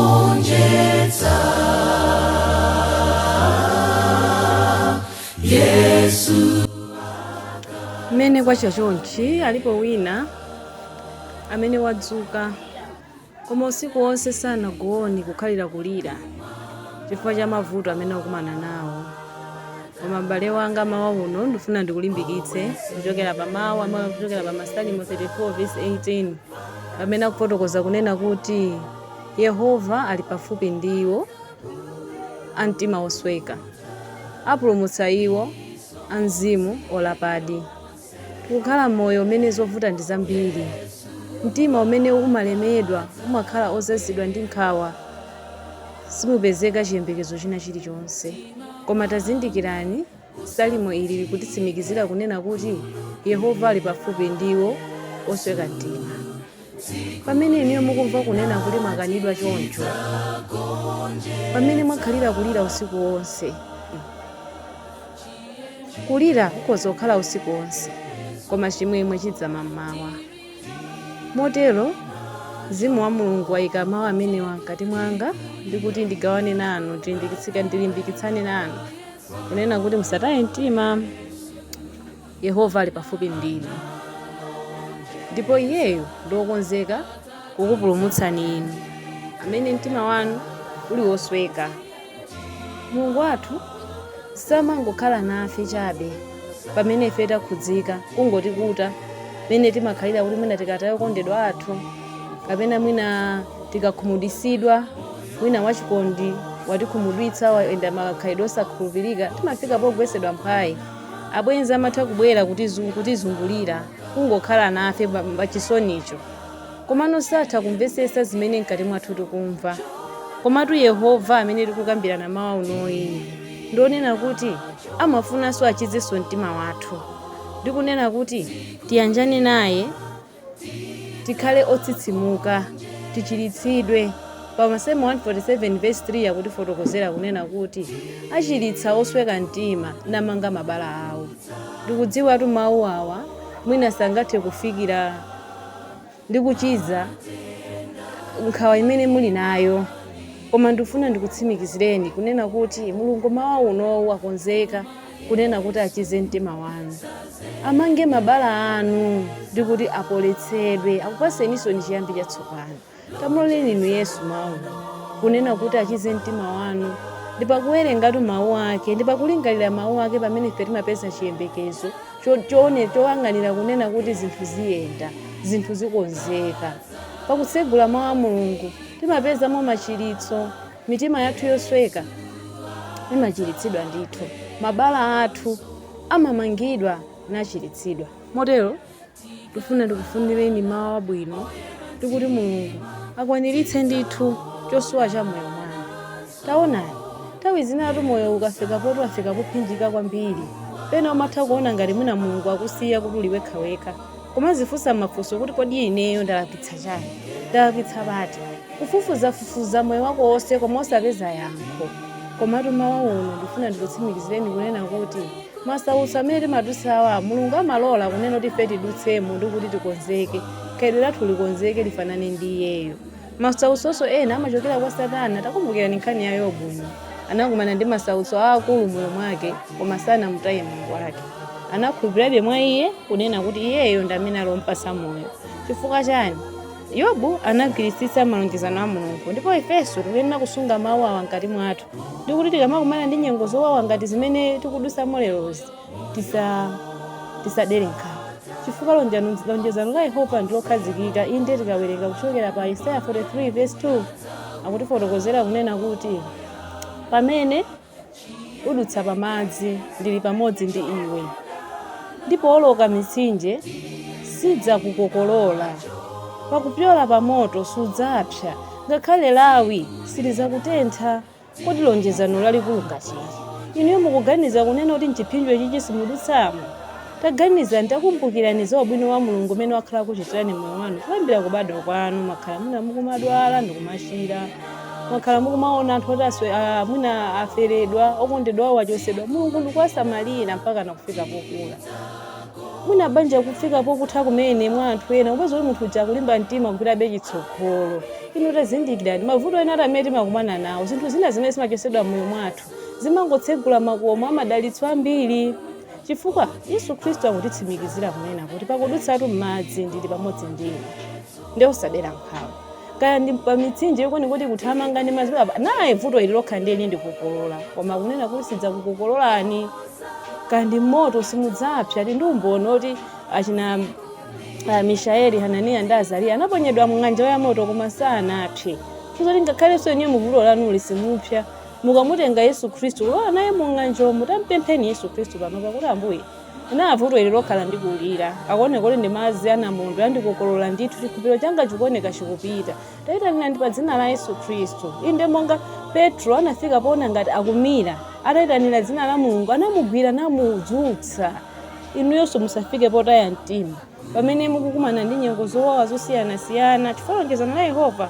tidzagonjetsa Yesu. Mene kwa chachonchi alipo wina amene wadzuka koma usiku wonse sanagone kukhalira kulira chifukwa cha mavuto amene akumana nawo. Koma m'bale wanga mawa uno ndifuna ndikulimbikitse kuchokera pa mawu amene kuchokera pa Masalimo 34:18 pamene akufotokoza kunena kuti Yehova ali pafupi ndiwo amtima osweka, apulumutsa iwo amzimu olapadi. Tikukhala moyo umene zovuta ndi zambiri, mtima umene umalemedwa umakhala ozazidwa ndi nkhawa, simupezeka chiyembekezo china chilichonse. Koma tazindikirani salimo ili likutitsimikizira kunena kuti Yehova ali pafupi ndiwo osweka mtima. Pamene iniyo mukumva kunena kuti mwakanidwa choncho, pamene mwakhalira kulira usiku wonse, kulira kukhoza kukhala usiku wonse koma chimwemwe chidzama mmawa. Motero Mzimu wa Mulungu wayika mawu amenewa mkati mwanga ndikuti ndigawane nanu, ndilimbikitsane nanu kunena kuti musataye mtima. Yehova ali pafupi ndinu ndipo iyeyo ndokonzeka kukupulumutsani inu amene mtima wanu uli wosweka. Mulungu wathu samangokhala nafe chabe pamene ife takhudzika kungoti kuta pamene timakhalira kuti mwina tikatayo kondedwa athu kapena mwina tikakhumudwitsidwa, mwina wachikondi watikhumudwitsa wayenda makhalidwe osakhulupirika, timafika pogwetsedwa mphayi. Abwenzi amatha kubwera kutizungulira kungokhala nafe pachisonicho, komano satha kumvetsetsa zimene mkati mwathu tikumva. Komatu Yehova amene tikukambirana mawu unoyi ndionena kuti amafunanso achizenso mtima wathu, ndikunena kuti tiyanjane naye, tikhale otsitsimuka, tichiritsidwe. Pa Masalimo 147:3 akutifotokozera kunena kuti achiritsa osweka mtima namanga mabala awo. Ndikudziwa tu mawu awa mwina sangathe kufikira ndi kuchiza nkhawa imene muli nayo, koma ndifuna ndikutsimikizireni kunena kuti Mulungu mawu unowu akonzeka kunena kuti achize mtima wanu, amange mabala anu ndikuti apoletsedwe, akupaseninso ndi chiyambi chatsopano. Tamuloleni inu Yesu mawu kunena kuti achize mtima wanu. Ndipakuwerengatu mawu ake, ndipakulingalira mawu ake pamene ife timapeza chiyembekezo choyang'anira kunena kuti zinthu ziyenda, zinthu zikonzeka. Pakutsegula mawu a Mulungu timapezamo machiritso, mitima yathu yosweka imachiritsidwa ndithu, mabala athu amamangidwa nachiritsidwa. Motero ndifuna ndikufunireni mawu abwino ndikuti Mulungu akwaniritse ndithu chosowa cha moyo mwanu. Taonani, nthawi zinatu moyo ukafika poti wafika kuphinjika kwambiri, pena umatha kuona ngati mwina Mulungu akusiya kuti uli wekhawekha, koma zifunsa mafunso kuti kodi ineyo ndalapitsa chani, ndalapitsa bati, kufufuzafufuza moyo wako wonse koma osapeza yankho. Komatu mawu uno ndifuna ndikutsimikizireni kunena kuti masautso amene timadutsawa Mulungu amalola kunena kuti ife tidutsemo ndikuti tikonzeke, khalidwe lathu likonzeke lifanane ndi iyeyo. Masautso ena amachokera kwa Satana. Takumbukirani nkhani ya Yobu, anakumana ndi masautso aakulu moyo mwake koma sanamutaye Mulungu wake, anakhulupirirabe mwa iye kunena kuti iyeyo ndi amene alompatsa moyo. Chifukwa chani? Yobu anagwiritsitsa malonjezano a Mulungu. Ndipo ifenso tikuyenera kusunga mawu awa mkati mwathu ndikuti tikamakumana ndi nyengo zowawa ngati zimene tikudutsamo lerozi tisadere nkhawa, chifukwa lonjezano la Yehova ndi lokhazikika. Inde tikawerenga kuchokera pa Isaiah 43:2 akutifotokozera kunena kuti pamene udutsa pamadzi ndili pamodzi ndi iwe, ndipo oloka mitsinje sidzakukokolola, pakupyola pa moto sudzapsa, ngakhale lawi silidzakutentha. Kodi lonjezano lalikulu ngati inuyo mukuganiza kunena kuti mchiphinjo chichi simudutsamo? Taganizani, takumbukirani za ubwino wa Mulungu umene wakhala kuchitirani moyo wanu kuyambira kubadwa kwanu. Mwakhala mwina mukumadwala ndi kumachira, mwakhala mukumaona anthu oti mwina aferedwa, okondedwa awo achotsedwa. Mulungu ndikuwasamalira mpaka nakufika pokula. mwina banja kufika pokutha kumene mwa anthu ena upeza kuti munthu uja kulimba mtima kupitabe chitsogolo. Inu tazindikirani mavuto ena amene timakumana nawo, zinthu zina zimene zimachosedwa moyo mwathu zimangotsegula makomo amadalitso ambiri, chifukwa Yesu Khristu akutitsimikizira kunena kuti pakudutsatu m'madzi ndili pamodzi ndinu, ndi osadera nkhawa. Kaya ndi pa mitsinje yokoni kuti kuthamanga ndi madzi naye vuto ili lokha ndiyeni ndikukolola, koma kunena kuti sidzakukololani. Kandi moto simudzapsa ndi umboni oti achina Mishaeli, Hananiya ndi Azariya anaponyedwa mu ng'anjo ya moto koma sanapse. Kuzoti ngakhalenso ine muvuto lanu lisimupsa mukamutenga Yesu Khristu lowa naye mu ng'anjomo, tampempheni Yesu Khristu panopa kuti Ambuye na vuto ili lokhala ndikulira akone kuti ndi madzi anamondo andikukolola ndithu chikhulupiriro changa chikuoneka chikupita. Tayitanira ndi pa dzina la Yesu Khristu. Inde monga Petro anafika pona ngati akumira atayitanira dzina la Mulungu anamugwira namudzutsa. Inuyonso musafike potaya mtima pamene mukukumana ndi nyengo zowawa zosiyanasiyana. Chifolonjezano la Yehova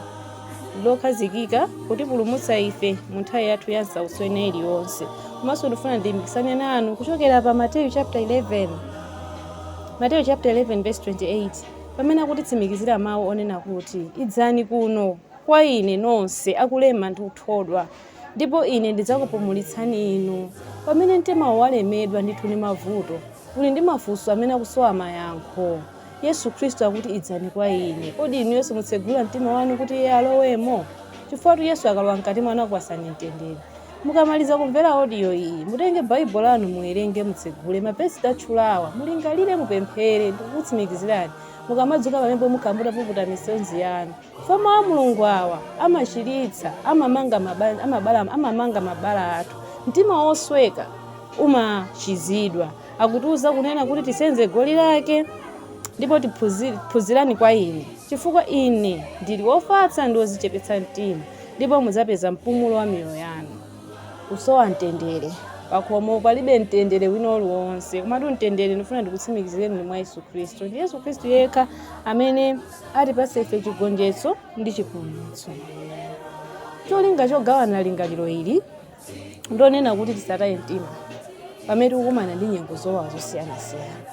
lokhazikika kutipulumutsa ife mu nthawi yathu ya nsautso ina iliyonse. Komanso ndifuna ndilimbikitsane nanu kuchokera pa Mateyu chapter 11 verse 28 pamene akutitsimikizira mawu onena kuti idzani kuno kwa ine nonse akulema ndi kuthodwa ndipo ine ndidzakupumulitsani inu. Pamene mtima walemedwa ndithu ndi mavuto uli ndi mafunso amene akusowa mayankho, Yesu Khristu akuti idzani kwa ine. Kodi inu Yesu mutsegula mtima wanu kuti iye alowemo? Chifukwa Yesu akalowa mkati mwanu akuwasani mtendere. Mukamaliza kumvera audio iyi mutenge Bible lanu muwerenge mutsegule mapesi atchulawa mulingalire mupemphere ndikutsimikizirani mukamadzuka pamene mukhambuta puputa misonzi yanu. Mawu a Mulungu awa amachiritsa, amamanga mabala athu. Mtima wosweka umachizidwa. Akutiuza kunena kuti tisenze goli lake ndipo tiphunzirani kwa ine chifukwa ine ndili wofatsa ndi wodzichepetsa mtima, ndipo mudzapeza mpumulo wa miyoyo yanu. Kusowa mtendere pakhomo palibe mtendere wina uliwonse, komatu mtendere ndifuna ndikutsimikizireni mwa Yesu Khristu. Ndi Yesu Khristu yekha amene atipatsa ife chigonjetso ndi chipulumutso. Cholinga chogawana lingaliro ili ndonena kuti tisataye mtima pamene tikukumana ndi nyengo zowawa zosiyanasiyana,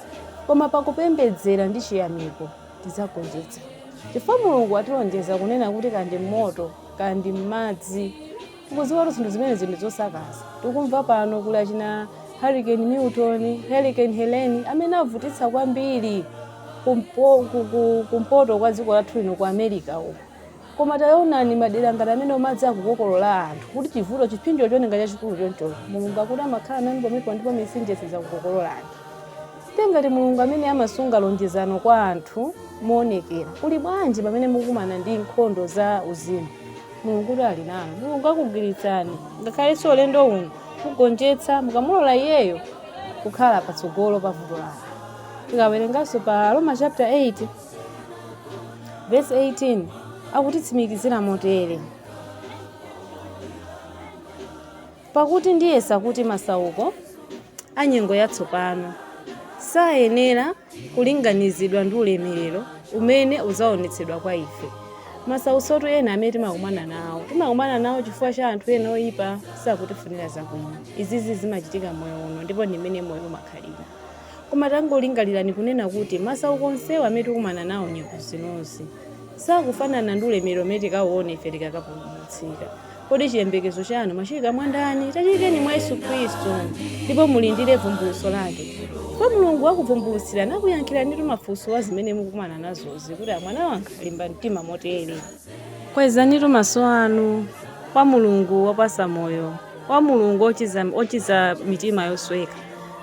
koma pakupembedzera ndi chiyamiko tidzagonjetsa. Chifukwa Mulungu atilonjeza kunena kuti kandi moto kandi madzi tikudziwa kuti zinthu zimene zili zosakaza. Tikumva pano kula china Hurricane Milton, Hurricane Helene amene avutitsa kwambiri kumpoto kwa dziko lathu lino ku America uko. Koma taonani madera ngati amene madzi akukokolola anthu kuti chivuto chipinjo chonenga chachikulu choncho. Mulungu akuti amakhala nanu pomwepo ndipo mitsinje sidzakukokololani. Ngati Mulungu amene amasunga lonjezano kwa anthu moonekera, kuli bwanji pamene mukumana ndi nkhondo za uzimu? Mulungu kuti ali nanu, Mulungu akugwiritsani ngakhalenso ulendo uno kugonjetsa mukamulola iyeyo kukhala patsogolo pa vuto lanu. Tikawerenganso pa Roma chapter 8 verse 18 akutitsimikizira motere: pakuti ndiyesa kuti masauko a nyengo yatsopano sayenera kulinganizidwa ndi ulemerero umene udzaonetsedwa kwa ife. Masautso ena amene timakumana nawo chifukwa cha anthu ena oyipa sakutifunira zabwino. Izizi zimachitika moyo uno ndipo ndi mmene moyo umakhalira. Koma tangolingalirani kunena kuti masautso onsewa amene tikumana nawo nyengo zinozi sakufanana ndi ulemerero umene tikauona ife tikakapulumutsika. Kodi chiyembekezo chanu mwachika mwandani? Tachikeni mwa Yesu Khristu ndipo mulindire vumbulutso lake. Kwa Mulungu wakuvumbulutsira nakuyankhirani mafunso wa zimene mukumana nazozi kuti mwana wanga limba mtima motere. Kwezani maso anu kwa Mulungu wapasa moyo, kwa Mulungu ochiza mitima yosweka.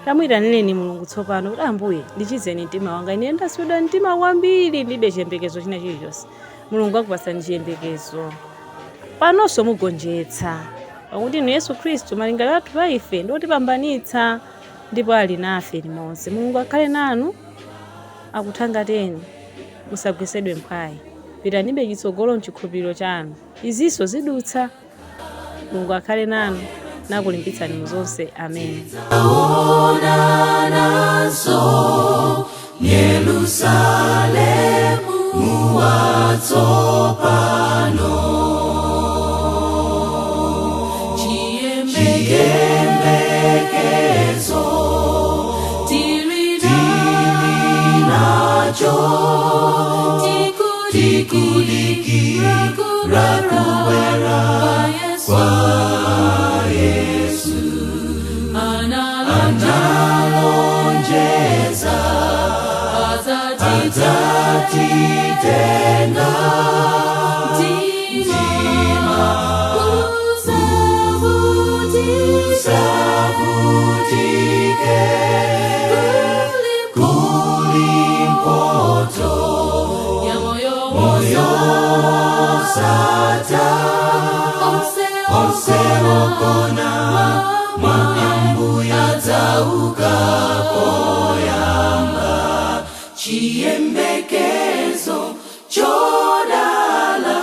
Tamuyitanireni Mulungu tsopano kuti Ambuye ndichizeni mtima wanga, ine ndaswedwa mtima kwambiri ndibe chiyembekezo china chilichonse. Mulungu akupasani chiyembekezo panonso mugonjetsa, pakuti inu Yesu Khristu malingaliro athu pa ife ndi otipambanitsa ndipo ali nafe limodzi. Mulungu akhale nanu, akuthangateni, musagwesedwe mphwayi. Pitanibe chitsogolo mchikhulupiriro chanu, izinso zidutsa. Mulungu akhale nanu nakulimbitsani muzonse. Amen. Yerusalemu watsopano chiyembekezo tili tikudikira kubwera kwa Yesu. Analonjeza adzatitenga mtima usavutike, kulimpoto moyo sata onselokona mwambuya dzauka poyamba. Chiyembekezo chodala